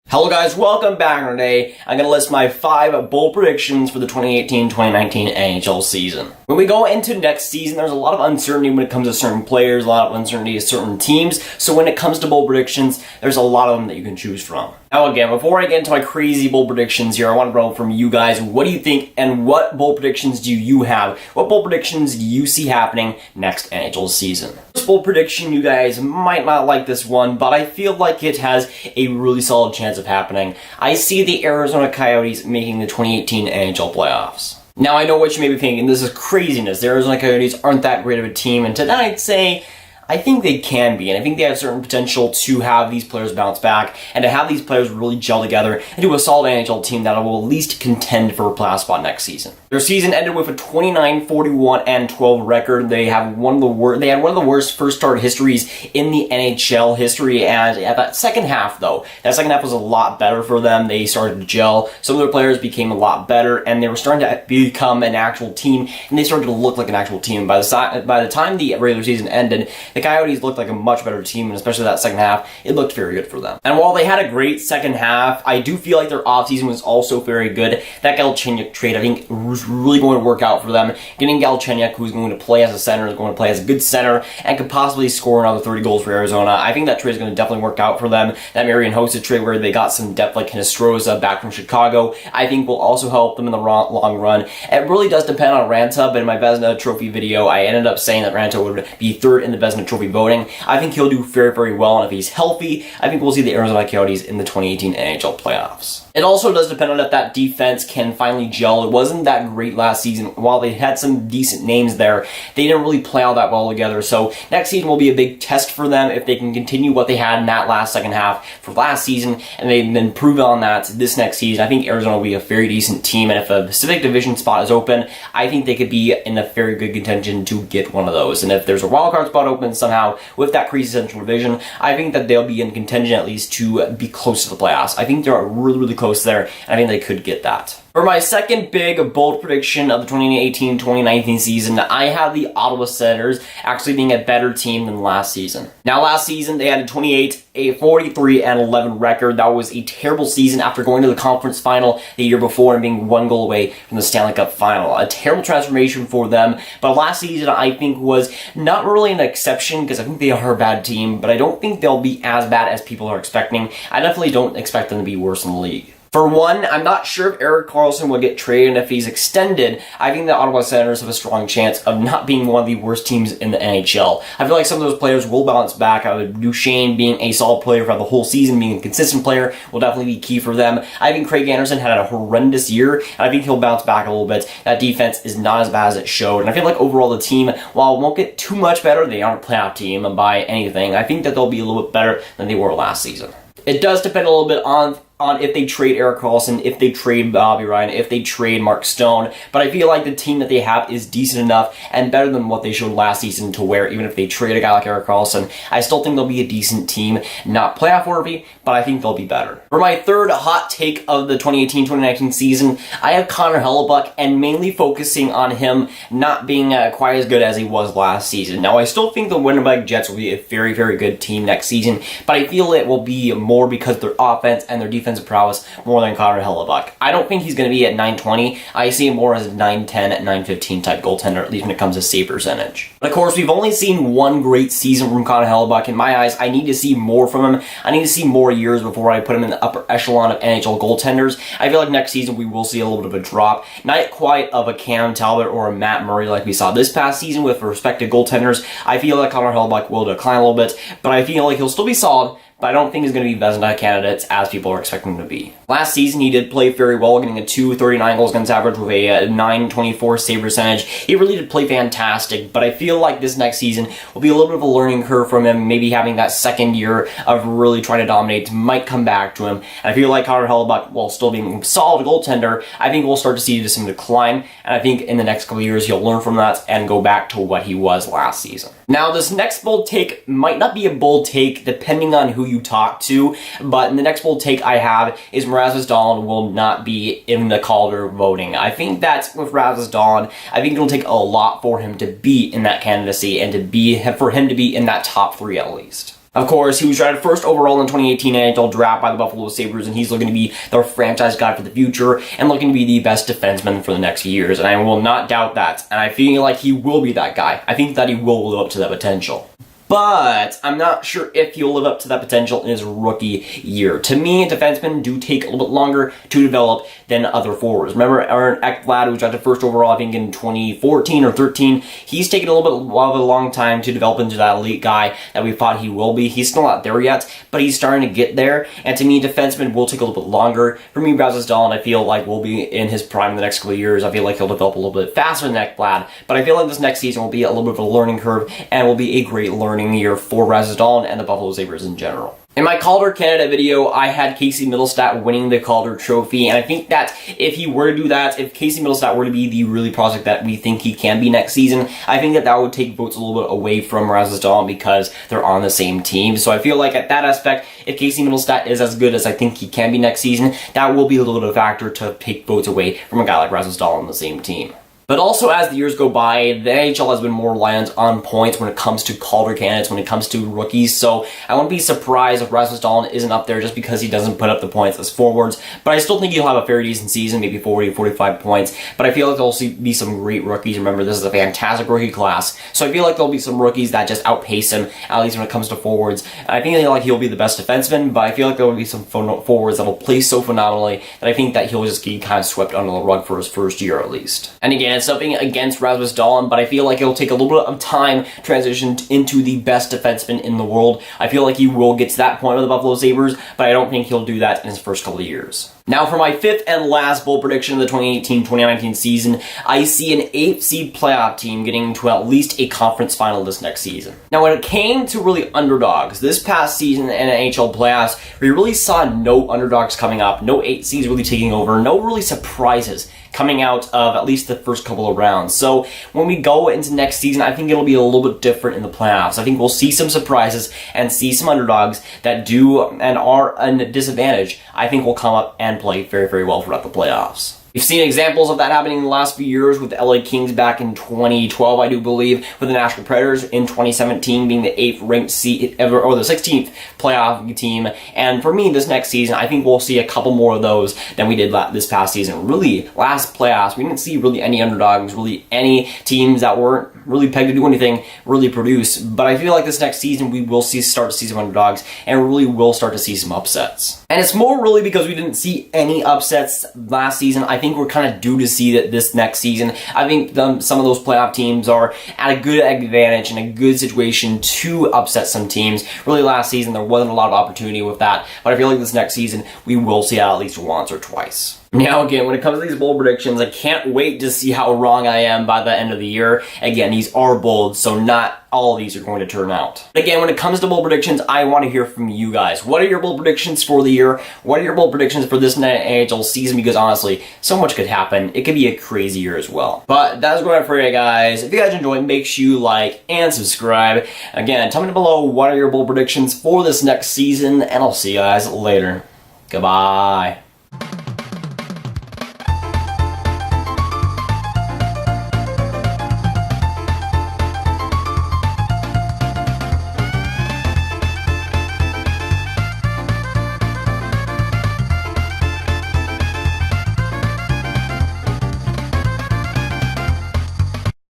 Hello guys, welcome back. Today I'm going to list my 5 bold predictions for the 2018-2019 NHL season. When we go into next season, there's a lot of uncertainty when it comes to certain players, a lot of uncertainty to certain teams, so when it comes to bold predictions, there's a lot of them that you can choose from. Now again, before I get into my crazy bold predictions here, I want to know from you guys, what do you think and what bold predictions do you have? What bold predictions do you see happening next NHL season? This bold prediction, you guys might not like this one, but I feel like it has a really solid chance of happening. I see the Arizona Coyotes making the 2018 NHL playoffs. Now I know what you may be thinking, this is craziness. The Arizona Coyotes aren't that great of a team, and tonight I'd say I think they can be, and I think they have certain potential to have these players bounce back and to have these players really gel together and do a solid NHL team that will at least contend for a playoff spot next season. Their season ended with a 29-41-12 record. They had one of the worst first start histories in the NHL history, and at that second half though, that second half was a lot better for them. They started to gel. Some of their players became a lot better, and they were starting to become an actual team, and they started to look like an actual team. By the time the regular season ended, the Coyotes looked like a much better team, and especially that second half, it looked very good for them. And while they had a great second half, I do feel like their offseason was also very good. That Galchenyuk trade, I think, was really going to work out for them. Getting Galchenyuk, who's going to play as a center, is going to play as a good center, and could possibly score another 30 goals for Arizona. I think that trade is going to definitely work out for them. That Marian Hossa trade, where they got some depth like Hinostroza back from Chicago, I think will also help them in the long run. It really does depend on Ranta, but in my Vezina Trophy video, I ended up saying that Ranta would be third in the Vezina Trophy voting. I think he'll do very, very well, and if he's healthy, I think we'll see the Arizona Coyotes in the 2018 NHL playoffs. It also does depend on if that defense can finally gel. It wasn't that great last season. While they had some decent names there, they didn't really play all that well together. So next season will be a big test for them if they can continue what they had in that last second half for last season, and they then improve on that this next season. I think Arizona will be a very decent team, and if a Pacific Division spot is open, I think they could be in a very good contention to get one of those. And if there's a wild card spot open somehow with that crazy Central Division, I think that they'll be in contention at least to be close to the playoffs. I think they're really, really close there, and I think they could get that. For my second big bold prediction of the 2018-2019 season, I have the Ottawa Senators actually being a better team than last season. Now, last season, they had a 43-11 record. That was a terrible season after going to the conference final the year before and being 1 goal away from the Stanley Cup final. A terrible transformation for them, but last season, I think, was not really an exception because I think they are a bad team, but I don't think they'll be as bad as people are expecting. I definitely don't expect them to be worse in the league. For one, I'm not sure if Erik Karlsson will get traded, and if he's extended, I think the Ottawa Senators have a strong chance of not being one of the worst teams in the NHL. I feel like some of those players will bounce back. Duchesne being a solid player for the whole season, being a consistent player, will definitely be key for them. I think Craig Anderson had a horrendous year, and I think he'll bounce back a little bit. That defense is not as bad as it showed, and I feel like overall the team, while it won't get too much better, they aren't a playoff team by anything. I think that they'll be a little bit better than they were last season. It does depend a little bit on if they trade Erik Karlsson, if they trade Bobby Ryan, if they trade Mark Stone, but I feel like the team that they have is decent enough and better than what they showed last season to where even if they trade a guy like Erik Karlsson, I still think they'll be a decent team. Not playoff worthy, but I think they'll be better. For my third hot take of the 2018-2019 season, I have Connor Hellebuyck, and mainly focusing on him not being quite as good as he was last season. Now, I still think the Winnipeg Jets will be a very, very good team next season, but I feel it will be more because of their offense and their defensive prowess more than Connor Hellebuyck. I don't think he's going to be at 920. I see him more as a 910 at 915 type goaltender, at least when it comes to save percentage. But of course, we've only seen one great season from Connor Hellebuyck. In my eyes, I need to see more from him. I need to see more years before I put him in the upper echelon of NHL goaltenders. I feel like next season we will see a little bit of a drop. Not quite of a Cam Talbot or a Matt Murray like we saw this past season with respect to goaltenders. I feel like Connor Hellebuyck will decline a little bit, but I feel like he'll still be solid, but I don't think he's going to be Vezina candidates as people are expecting him to be. Last season, he did play very well, getting a 239 goals against average with a 924 save percentage. He really did play fantastic, but I feel like this next season will be a little bit of a learning curve from him. Maybe having that second year of really trying to dominate might come back to him. And I feel like Connor Hellebuyck, while still being a solid goaltender, I think we'll start to see some decline, and I think in the next couple of years he'll learn from that and go back to what he was last season. Now, this next bold take might not be a bold take depending on who you talk to, but the next bold take I have is Rasmus Dahlin will not be in the Calder voting. I think that with Rasmus Dahlin, I think it'll take a lot for him to be in that candidacy and for him to be in that top 3 at least. Of course, he was drafted first overall in 2018 NHL draft by the Buffalo Sabres, and he's looking to be their franchise guy for the future and looking to be the best defenseman for the next few years, and I will not doubt that. And I feel like he will be that guy. I think that he will live up to that potential. But I'm not sure if he'll live up to that potential in his rookie year. To me, defensemen do take a little bit longer to develop than other forwards. Remember Aaron Ekblad, who was drafted first overall, I think in 2014 or 13. He's taken a little bit of a long time to develop into that elite guy that we thought he will be. He's still not there yet, but he's starting to get there. And to me, defensemen will take a little bit longer. For me, Graviteh, I feel like will be in his prime in the next couple of years. I feel like he'll develop a little bit faster than Ekblad. But I feel like this next season will be a little bit of a learning curve and will be a great learning year for Graviteh and the Buffalo Sabres in general. In my Calder Canada video, I had Casey Mittelstadt winning the Calder Trophy, and I think that if he were to do that, if Casey Mittelstadt were to be the really prospect that we think he can be next season, I think that that would take votes a little bit away from Graviteh because they're on the same team. So I feel like at that aspect, if Casey Mittelstadt is as good as I think he can be next season, that will be a little bit of a factor to take votes away from a guy like Graviteh on the same team. But also, as the years go by, the NHL has been more reliant on points when it comes to Calder candidates, when it comes to rookies, so I won't be surprised if Graviteh isn't up there just because he doesn't put up the points as forwards, but I still think he'll have a fairly decent season, maybe 40 or 45 points, but I feel like there'll be some great rookies. Remember, this is a fantastic rookie class, so I feel like there'll be some rookies that just outpace him, at least when it comes to forwards. And I think like he'll be the best defenseman, but I feel like there will be some forwards that will play so phenomenally that I think that he'll just get kind of swept under the rug for his first year at least. And again, it's something against Graviteh, but I feel like it'll take a little bit of time to transition into the best defenseman in the world. I feel like he will get to that point with the Buffalo Sabres, but I don't think he'll do that in his first couple of years. Now for my fifth and last bold prediction of the 2018-2019 season, I see an 8th seed playoff team getting to at least a conference final this next season. Now when it came to really underdogs, this past season in NHL playoffs, we really saw no underdogs coming up, no 8 seeds really taking over, no really surprises coming out of at least the first couple of rounds. So when we go into next season, I think it'll be a little bit different in the playoffs. I think we'll see some surprises and see some underdogs that do and are a disadvantage. I think will come up and play very, very well throughout the playoffs. We've seen examples of that happening in the last few years with the LA Kings back in 2012, I do believe, with the Nashville Predators in 2017 being the 8th ranked seed ever, or the 16th playoff team. And for me, this next season, I think we'll see a couple more of those than we did this past season. Really, last playoffs, we didn't see really any underdogs, really any teams that weren't really pegged to do anything, really produce. But I feel like this next season, we will start to see some underdogs, and really will start to see some upsets. And it's more really because we didn't see any upsets last season. I think we're kind of due to see that this next season. I think some of those playoff teams are at a good advantage and a good situation to upset some teams. Really last season there wasn't a lot of opportunity with that, but I feel like this next season we will see that at least once or twice. Now again, when it comes to these bold predictions, I can't wait to see how wrong I am by the end of the year. Again, these are bold, so not all of these are going to turn out. Again, when it comes to bold predictions, I want to hear from you guys. What are your bold predictions for the year? What are your bold predictions for this NHL season? Because honestly, so much could happen. It could be a crazy year as well. But that's going for you guys. If you guys enjoyed, make sure you like and subscribe. Again, tell me below what are your bold predictions for this next season, and I'll see you guys later. Goodbye.